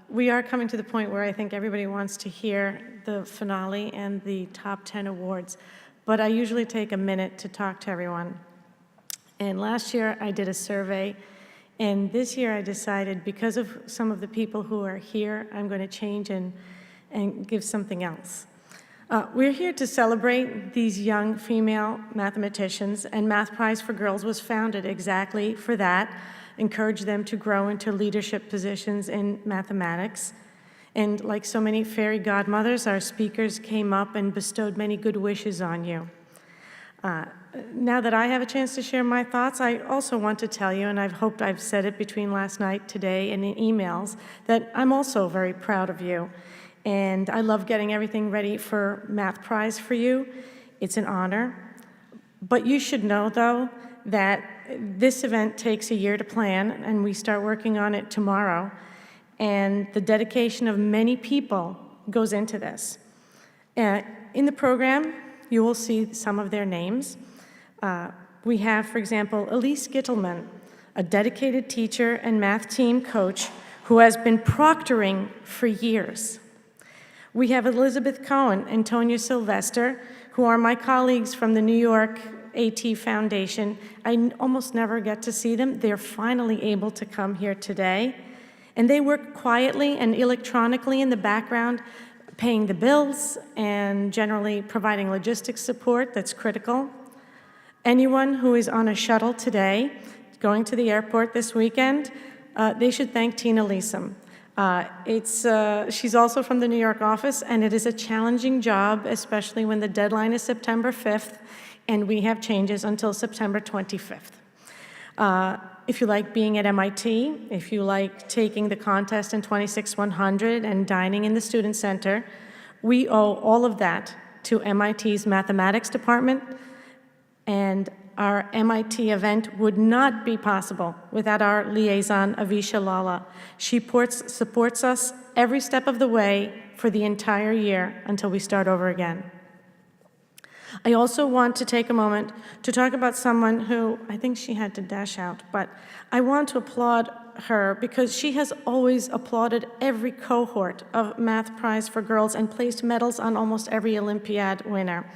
We are coming to the point where I think everybody wants to hear the finale and the top 10 awards, but I usually take a minute to talk to everyone. And last year I did a survey, and this year I decided, because of some of the people who are here, I'm going to change and give something else. We're here to celebrate these young female mathematicians, and Math Prize for Girls was founded exactly for that, encourage them to grow into leadership positions in mathematics. And like so many fairy godmothers, our speakers came up and bestowed many good wishes on you. Now that I have a chance to share my thoughts, I also want to tell you, and I've hoped I've said it between last night, today, and in emails, that I'm also very proud of you. And I love getting everything ready for Math Prize for you. It's an honor. But you should know, though, that this event takes a year to plan, and we start working on it tomorrow. And the dedication of many people goes into this. In the program, you will see some of their names. We have, for example, Elise Gittelman, a dedicated teacher and math team coach who has been proctoring for years. We have Elizabeth Cohen and Tonya Sylvester, who are my colleagues from the New York AT Foundation. I almost never get to see them. They're finally able to come here today. And they work quietly and electronically in the background, paying the bills and generally providing logistics support that's critical. Anyone who is on a shuttle today, going to the airport this weekend, they should thank Tina Leesom. She's also from the New York office, and it is a challenging job, especially when the deadline is September 5th, and we have changes until September 25th. If you like being at MIT, if you like taking the contest in 26-100 and dining in the Student Center, we owe all of that to MIT's mathematics department, and our MIT event would not be possible without our liaison, Avisha Lala. She supports us every step of the way for the entire year until we start over again. I also want to take a moment to talk about someone who, I think she had to dash out, but I want to applaud her because she has always applauded every cohort of Math Prize for Girls and placed medals on almost every Olympiad winner.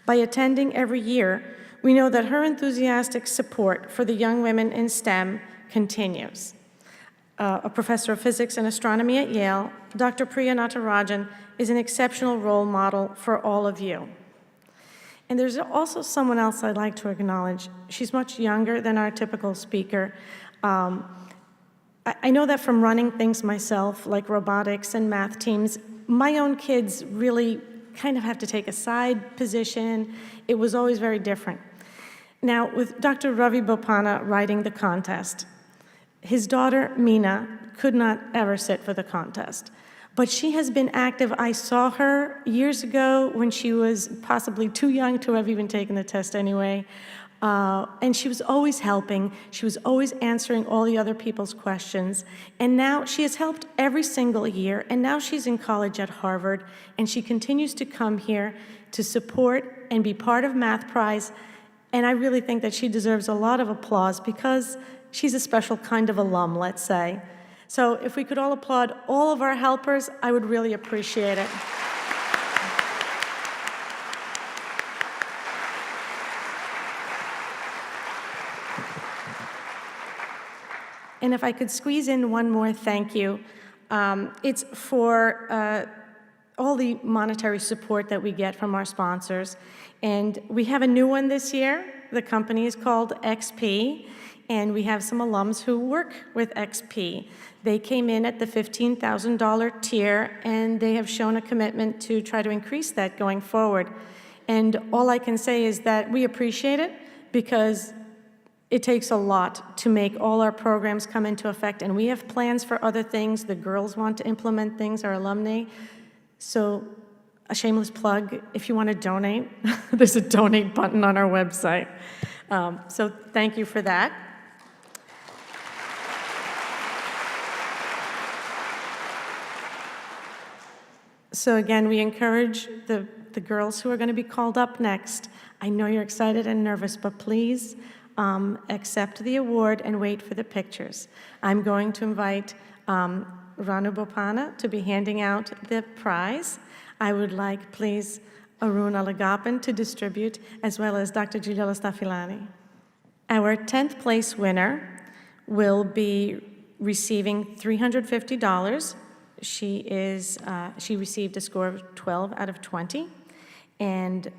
By attending every year, we know that her enthusiastic support for the young women in STEM continues. A professor of physics and astronomy at Yale, Dr. Priya Natarajan is an exceptional role model for all of you. And there's also someone else I'd like to acknowledge. She's much younger than our typical speaker. I know that from running things myself, like robotics and math teams, my own kids really kind of have to take a side position. It was always very different. Now, with Dr. Ravi Bopanna writing the contest, his daughter, Meena, could not ever sit for the contest. But she has been active. I saw her years ago when she was possibly too young to have even taken the test anyway. And she was always helping. She was always answering all the other people's questions. And now she has helped every single year. And now she's in college at Harvard. And she continues to come here to support and be part of Math Prize. And I really think that she deserves a lot of applause because she's a special kind of alum, let's say. So if we could all applaud all of our helpers, I would really appreciate it. And if I could squeeze in one more thank you, it's for all the monetary support that we get from our sponsors. And we have a new one this year. The company is called XP, and we have some alums who work with XP. They came in at the $15,000 tier, and they have shown a commitment to try to increase that going forward. And all I can say is that we appreciate it because it takes a lot to make all our programs come into effect, and we have plans for other things. The girls want to implement things, our alumni. So a shameless plug, if you want to donate, there's a donate button on our website. So thank you for that. So again, we encourage the girls who are going to be called up next. I know you're excited and nervous, but please accept the award and wait for the pictures. I'm going to invite Ranu Bopana to be handing out the prize. I would like, please, Arun Alagapan to distribute, as well as Dr. Giuliano Stafilani. Our 10th place winner will be receiving $350. She received a score of 12 out of 20. And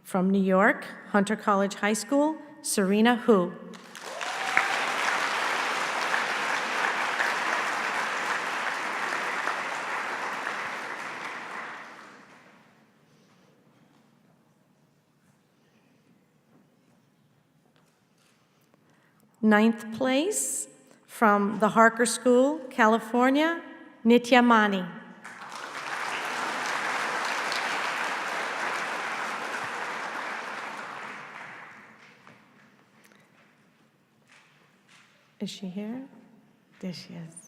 from New York, Hunter College High School, Serena Hu. Ninth place, from the Harker School, California, Nitya Mani. Is she here? There she is.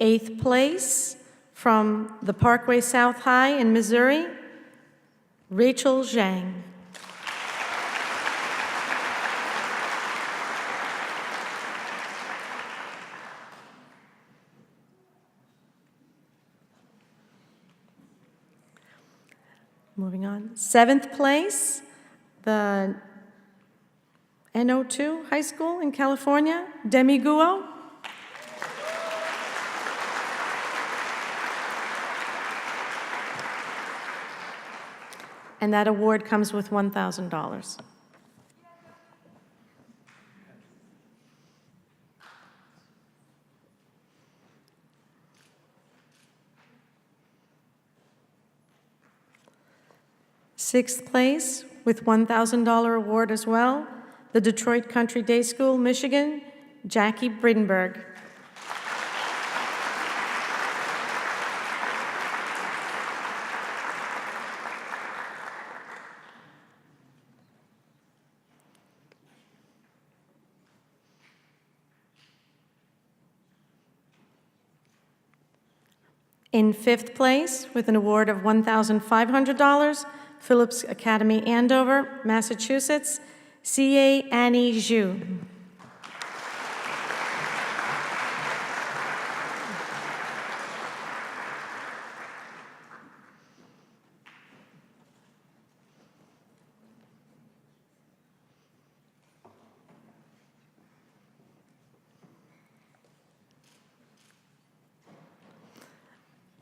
Eighth place, from the Parkway South High in Missouri, Rachel Zhang. Moving on. Seventh place, the NO2 High School in California, Demi Guo. And that award comes with $1,000. Sixth place, with $1,000 award as well, the Detroit Country Day School, Michigan, Jackie Bridenberg. In fifth place, with an award of $1,500, Phillips Academy, Andover, Massachusetts, C.A. Annie Zhu.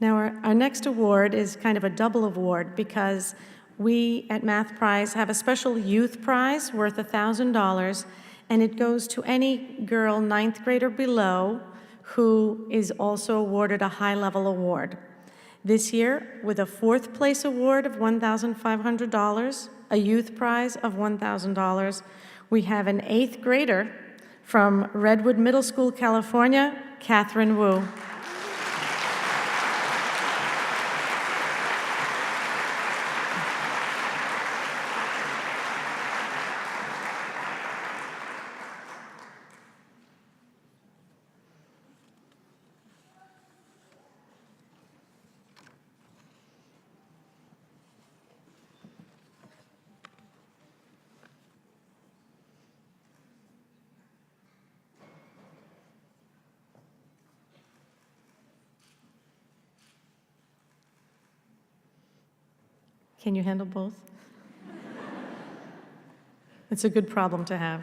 Now, our next award is kind of a double award because we at Math Prize have a special youth prize worth $1,000, and it goes to any girl 9th grade or below who is also awarded a high-level award. This year, with a 4th place award of $1,500, a youth prize of $1,000, we have an 8th grader from Redwood Middle School, California, Catherine Wu. Can you handle both? It's a good problem to have.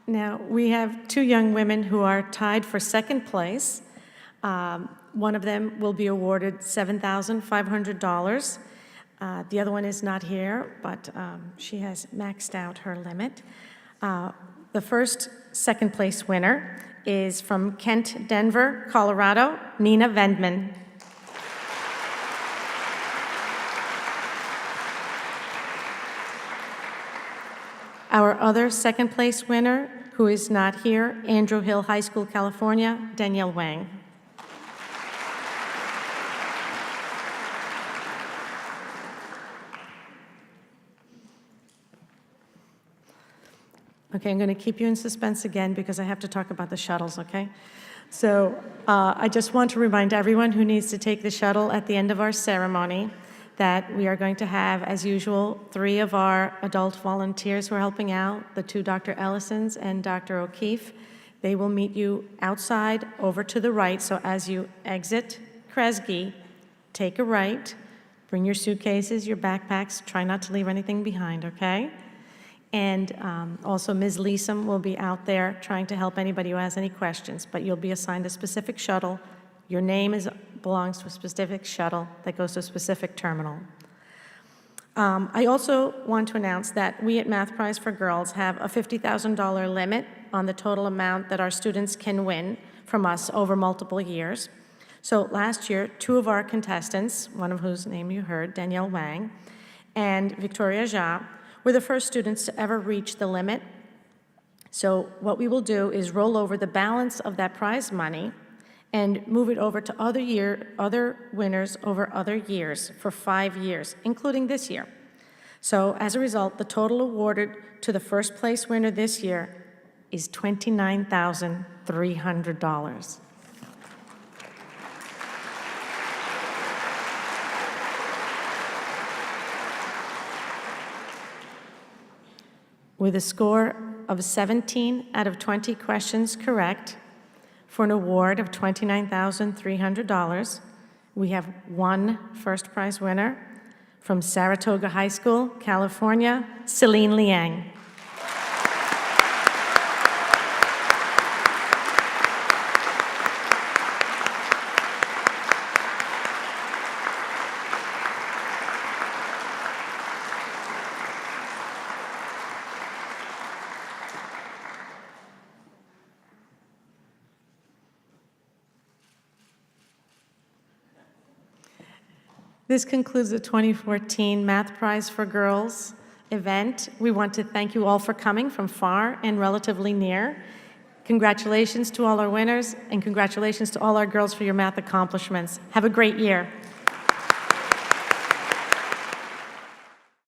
Now, we have 2 young women who are tied for 2nd place. One of them will be awarded $7,500. The other one is not here, but she has maxed out her limit. The first 2nd place winner is from Kent, Denver, Colorado, Nina Vendman. Our other 2nd place winner, who is not here, Andrew Hill High School, California, Danielle Wang. Okay, I'm going to keep you in suspense again because I have to talk about the shuttles, okay? So I just want to remind everyone who needs to take the shuttle at the end of our ceremony that we are going to have, as usual, 3 of our adult volunteers who are helping out, the 2 Dr. Ellisons and Dr. O'Keefe. They will meet you outside over to the right, so as you exit Kresge, take a right, bring your suitcases, your backpacks, try not to leave anything behind, okay? And also Ms. Leesom will be out there trying to help anybody who has any questions, but you'll be assigned a specific shuttle. Your name belongs to a specific shuttle that goes to a specific terminal. I also want to announce that we at Math Prize for Girls have a $50,000 limit on the total amount that our students can win from us over multiple years. So last year, 2 of our contestants, one of whose name you heard, Danielle Wang, and Victoria Jha, were the first students to ever reach the limit. So what we will do is roll over the balance of that prize money and move it over to other winners over other years for 5 years, including this year. So as a result, the total awarded to the first place winner this year is $29,300. With a score of 17 out of 20 questions correct, for an award of $29,300, we have 1 first prize winner from Saratoga High School, California, Celine Liang. This concludes the 2014 Math Prize for Girls event. We want to thank you all for coming from far and relatively near. Congratulations to all our winners, and congratulations to all our girls for your math accomplishments. Have a great year.